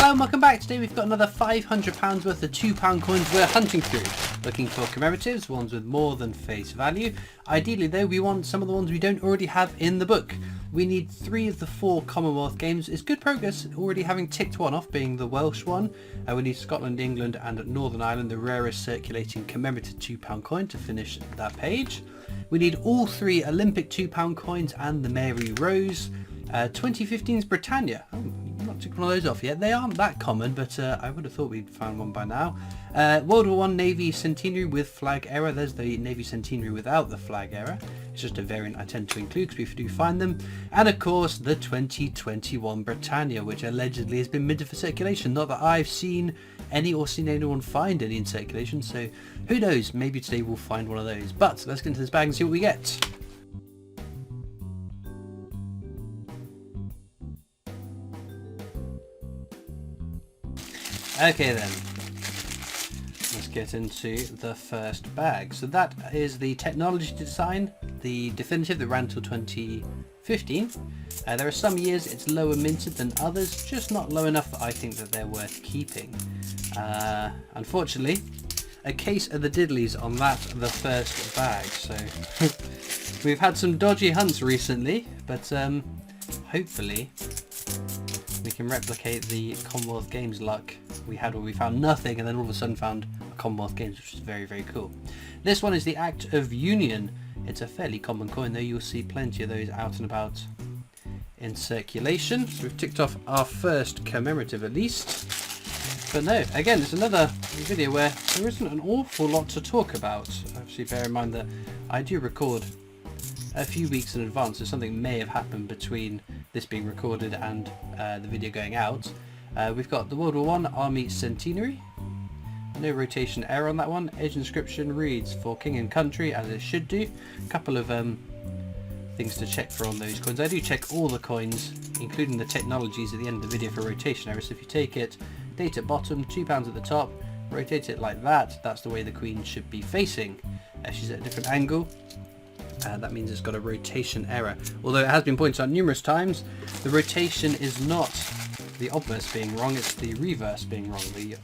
Hello and welcome back. Today we've got another £500 worth of £2 coins we're hunting through. Looking for commemoratives, ones with more than face value. Ideally though, we want some of the ones we don't already have in the book. We need 3 of the 4 Commonwealth games. It's good progress, already having ticked one off, being the Welsh one. We need Scotland, England and Northern Ireland, the rarest circulating commemorative £2 coin to finish that page. We need all 3 Olympic £2 coins and the Mary Rose. 2015's Britannia. Oh, not took one of those off yet. They aren't that common, but I would have thought we'd found one by now. World War I Navy Centenary with flag error. There's the Navy Centenary without the flag error. It's just a variant I tend to include because we do find them. And of course the 2021 Britannia, which allegedly has been minted for circulation. Not that I've seen any or seen anyone find any in circulation, so who knows, maybe today we'll find one of those. But let's get into this bag and see what we get. Okay then, let's get into the first bag. So that is the technology design, the definitive that ran till 2015. There are some years it's lower minted than others, just not low enough that I think that they're worth keeping. Unfortunately, a case of the diddlies on that, the first bag. So we've had some dodgy hunts recently, but hopefully we can replicate the Commonwealth Games luck we had where we found nothing and then all of a sudden found a Commonwealth Games, which is very, very cool. This one is the Act of Union. It's a fairly common coin though, you'll see plenty of those out and about in circulation. So we've ticked off our first commemorative at least. But no, again, it's another video where there isn't an awful lot to talk about. Obviously bear in mind that I do record a few weeks in advance, so something may have happened between this being recorded and the video going out. We've got the World War I Army Centenary. No rotation error on that one. Edge inscription reads "For King and Country," as it should do. A couple of things to check for on those coins. I do check all the coins, including the technologies, at the end of the video for rotation error. So if you take it, date at bottom, £2 at the top, rotate it like that, that's the way the Queen should be facing. She's at a different angle. That means it's got a rotation error. Although it has been pointed out numerous times, the rotation is not the obverse being wrong, it's the reverse being wrong. The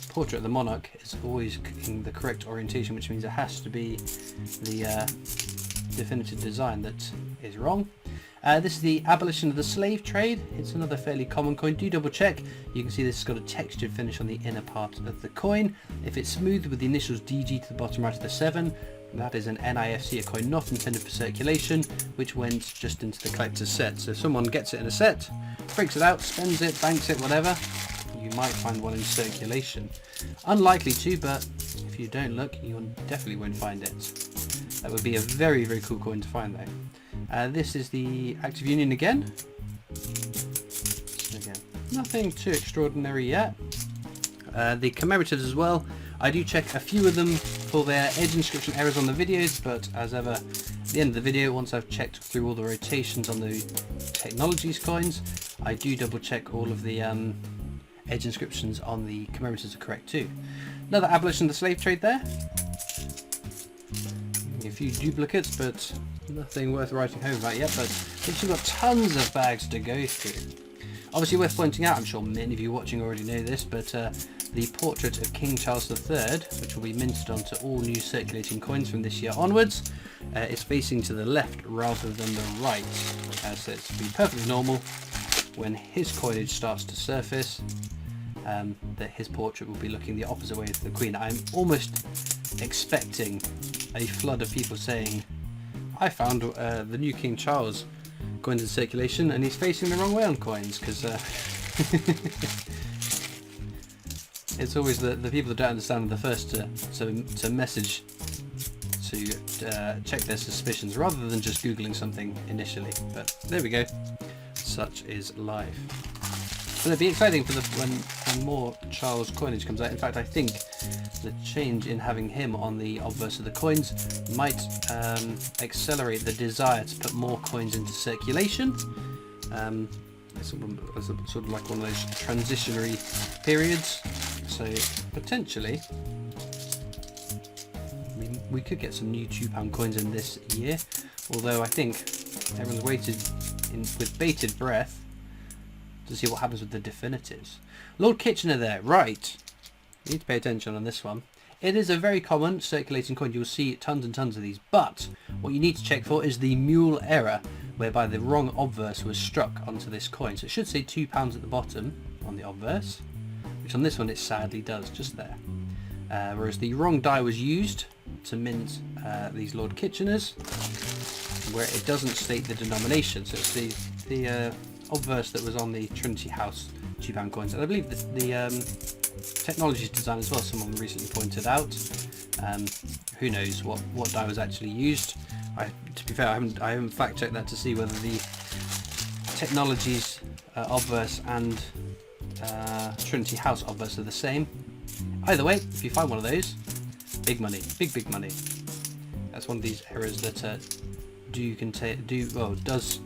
portrait of the monarch is always in the correct orientation, which means it has to be the definitive design that is wrong. This is the abolition of the slave trade. It's another fairly common coin. Do double check. You can see this has got a textured finish on the inner part of the coin. If it's smooth with the initials DG to the bottom right of the 7, that is an NIFC, a coin not intended for circulation, which went just into the collector's set. So if someone gets it in a set, breaks it out, spends it, banks it, whatever, you might find one in circulation. Unlikely to, but if you don't look, you definitely won't find it. That would be a very, very cool coin to find though. This is the Act of Union again. So again, nothing too extraordinary yet. The commemoratives as well. I do check a few of them for their edge inscription errors on the videos, but as ever, at the end of the video, once I've checked through all the rotations on the technologies coins, I do double check all of the edge inscriptions on the commemoratives are correct too. Another abolition of the slave trade there. A few duplicates, but nothing worth writing home about yet, but we've still got tons of bags to go through. Obviously worth pointing out, I'm sure many of you watching already know this, but the portrait of King Charles III, which will be minted onto all new circulating coins from this year onwards, is facing to the left rather than the right, so it's to be perfectly normal when his coinage starts to surface, that his portrait will be looking the opposite way as the Queen. I'm almost expecting a flood of people saying, I found the new King Charles coins in circulation and he's facing the wrong way on coins, because it's always the people that don't understand are the first to message to check their suspicions rather than just googling something initially. But there we go, such is life. But it'll be exciting for when more Charles coinage comes out. In fact, I think the change in having him on the obverse of the coins might accelerate the desire to put more coins into circulation. It's sort of like one of those transitionary periods. So potentially we could get some new £2 coins in this year, although I think everyone's waited with bated breath to see what happens with the definitives. Lord Kitchener there, right. You need to pay attention on this one. It is a very common circulating coin. You'll see tons and tons of these, but what you need to check for is the mule error, whereby the wrong obverse was struck onto this coin. So it should say £2 at the bottom on the obverse, which on this one it sadly does, just there. Whereas the wrong die was used to mint these Lord Kitcheners, where it doesn't state the denomination. So it's the obverse that was on the Trinity House £2 coins, and I believe the technology's design as well, someone recently pointed out. Who knows what die was actually used. To be fair, I haven't fact checked that to see whether the technology's obverse and Trinity House obverse are the same. Either way, if you find one of those, big money, big money. That's one of these errors that does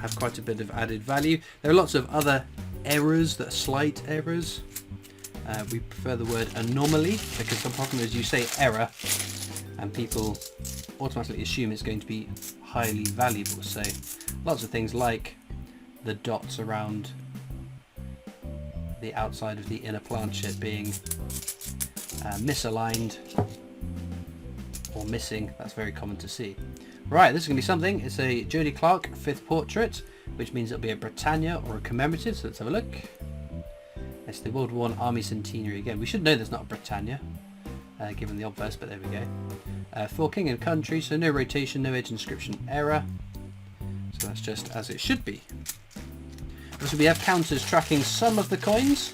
have quite a bit of added value. There are lots of other errors that are slight errors. We prefer the word anomaly, because the problem is you say error and people automatically assume it's going to be highly valuable. So lots of things like the dots around the outside of the inner planchet being misaligned or missing. That's very common to see. Right, this is going to be something. It's a Jodie Clark 5th portrait, which means it'll be a Britannia or a commemorative. So let's have a look. It's the World War I Army Centenary again. We should know there's not a Britannia, given the obverse, but there we go. For King and Country, so no rotation, no edge inscription error. So that's just as it should be. So we have counters tracking some of the coins.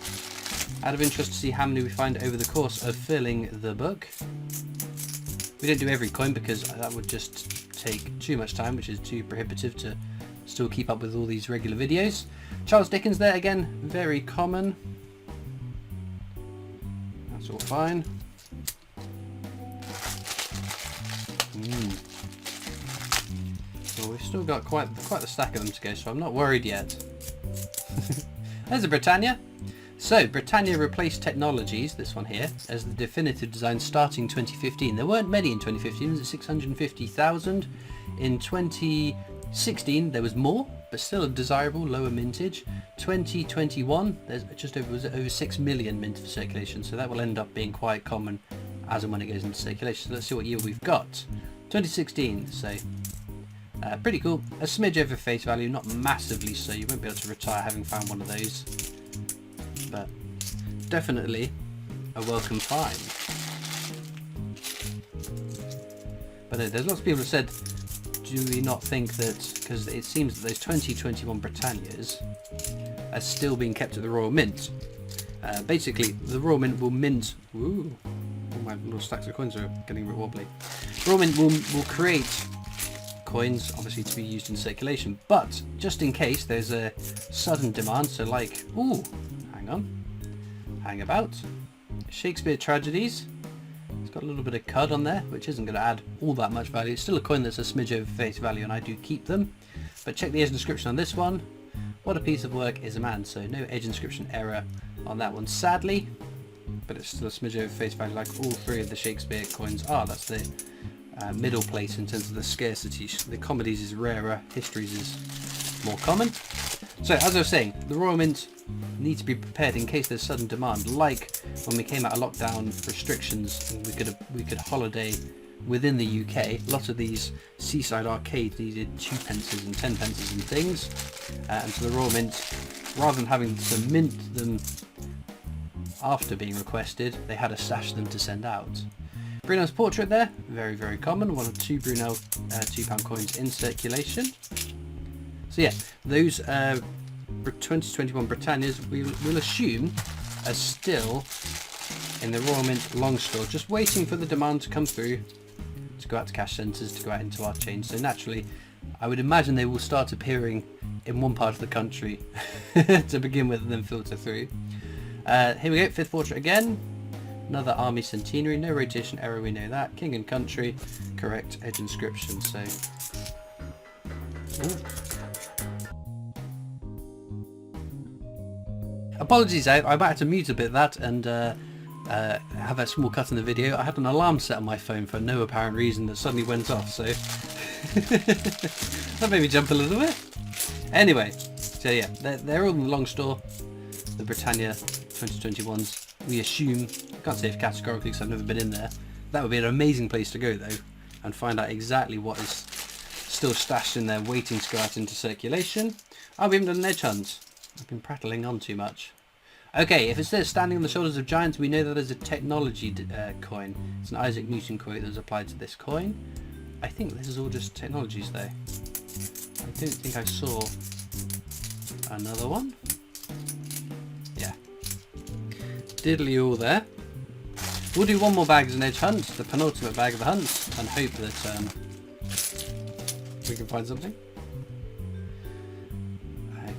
Out of interest to see how many we find over the course of filling the book. We don't do every coin because that would just take too much time, which is too prohibitive to still keep up with all these regular videos. Charles Dickens there again, very common. That's all fine. Well, we've still got quite the stack of them to go, so I'm not worried yet. There's a Britannia. So, Britannia replaced Technologies, this one here, as the definitive design starting 2015. There weren't many in 2015, it was 650,000. In 2016 there was more, but still a desirable lower mintage. 2021 there's just over 6 million mint for circulation, so that will end up being quite common as and when it goes into circulation. So let's see what year we've got. 2016, so pretty cool. A smidge over face value, not massively so. You won't be able to retire having found one of those, but definitely a welcome find. But there's lots of people who said, do we not think that, because it seems that those 2021 Britannias are still being kept at the Royal Mint. Basically, the Royal Mint will mint... Ooh, all my little stacks of coins are getting a bit wobbly. Royal Mint will create coins, obviously, to be used in circulation, but just in case there's a sudden demand, so like... Ooh, hang about. Shakespeare Tragedies. It's got a little bit of cud on there, which isn't going to add all that much value. It's still a coin that's a smidge over face value, and I do keep them. But check the edge inscription on this one. What a piece of work is a man. So no edge inscription error on that one, sadly. But it's still a smidge over face value, like all three of the Shakespeare coins are. That's the middle place in terms of the scarcity. The comedies is rarer, histories is more common. So as I was saying, the Royal Mint need to be prepared in case there's sudden demand, like when we came out of lockdown restrictions and we could holiday within the UK. Lots of these seaside arcades needed 2 pences and 10 pences and things, and so the Royal Mint, rather than having to mint them after being requested, they had to stash them to send out. Brunel's portrait there, very, very common, one of 2 Brunel £2 coins in circulation. So yeah, those 2021 Britannias we'll assume are still in the Royal Mint long store, just waiting for the demand to come through to go out to cash centres, to go out into our chain. So naturally, I would imagine they will start appearing in one part of the country to begin with and then filter through. Here we go, 5th portrait again. Another Army Centenary, no rotation error, we know that. King and Country, correct edge inscription. So... Ooh. Apologies, I might have to mute a bit of that and have a small cut in the video. I had an alarm set on my phone for no apparent reason that suddenly went off, so that made me jump a little bit. Anyway, So yeah, they're all in the long store. The Britannia 2021s. We assume, can't say if categorically because I've never been in there. That would be an amazing place to go though, and find out exactly what is still stashed in there waiting to go out into circulation. Oh, we haven't done an edge hunt. I've been prattling on too much. Okay, if it says standing on the shoulders of giants, we know that there's a technology coin. It's an Isaac Newton quote that was applied to this coin. I think this is all just technologies though. I don't think I saw another one. Yeah. Diddly all there. We'll do one more bag as an edge hunt, the penultimate bag of the hunt, and hope that we can find something.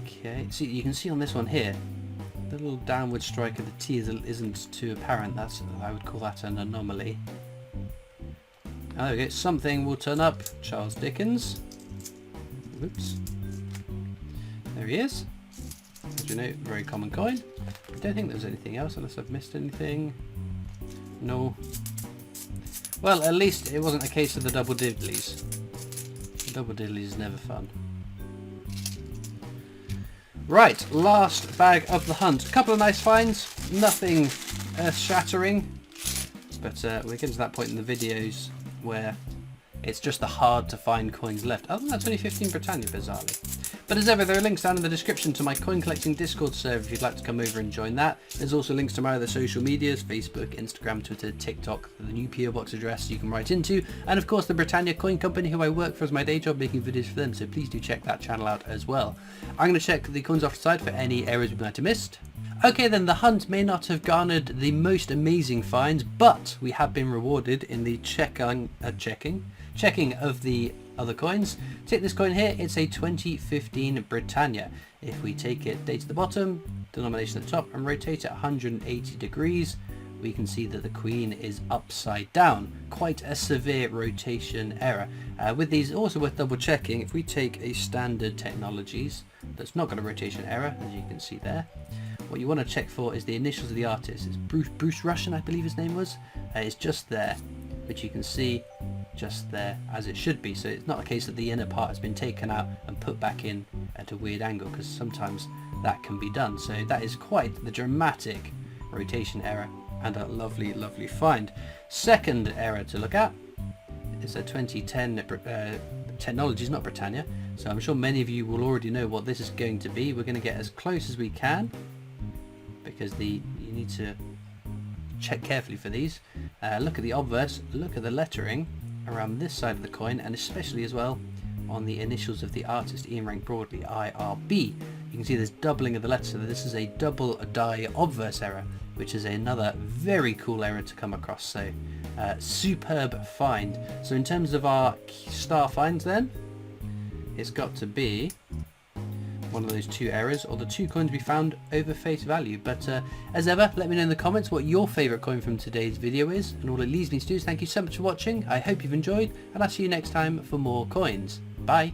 Okay, see, you can see on this one here, the little downward strike of the T isn't too apparent. I would call that an anomaly. Oh, there we go. Something will turn up. Charles Dickens. Oops. There he is. As you know, very common coin. I don't think there's anything else unless I've missed anything. No. Well, at least it wasn't a case of the double diddlies. The double diddlies is never fun. Right, last bag of the hunt. A couple of nice finds. Nothing earth-shattering. But we're getting to that point in the videos where it's just the hard to find coins left. Other than that, 2015 Britannia, bizarrely. But as ever, there are links down in the description to my coin collecting Discord server if you'd like to come over and join that. There's also links to my other social medias, Facebook, Instagram, Twitter, TikTok, the new PO Box address you can write into, and of course the Britannia Coin Company, who I work for as my day job, making videos for them, so please do check that channel out as well. I'm going to check the coins off the side for any areas we might have missed. Okay then, the hunt may not have garnered the most amazing finds, but we have been rewarded in the checking of the other coins. Take this coin here, it's a 2015 Britannia. If we take it, date at the bottom, denomination at the top, and rotate it 180 degrees, we can see that the queen is upside down. Quite a severe rotation error. With these, also worth double checking, if we take a standard technologies that's not got a rotation error, as you can see there, what you want to check for is the initials of the artist. It's Bruce Russian, I believe his name was. It's just there, which you can see just there as it should be. So it's not a case that the inner part has been taken out and put back in at a weird angle, because sometimes that can be done. So that is quite the dramatic rotation error and a lovely, lovely find. Second error to look at is a 2010 Technologies, not Britannia. So I'm sure many of you will already know what this is going to be. We're going to get as close as we can, because you need to check carefully for these. Look at the obverse, look at the lettering around this side of the coin, and especially as well on the initials of the artist, Ian Rank Broadley, IRB. You can see there's doubling of the letter, so this is a double die obverse error, which is another very cool error to come across. So superb find. So in terms of our star finds then, it's got to be one of those two errors, or the two coins we found over face value. But as ever, let me know in the comments what your favourite coin from today's video is, and all it leaves me to do is thank you so much for watching. I hope you've enjoyed, and I'll see you next time for more coins. Bye!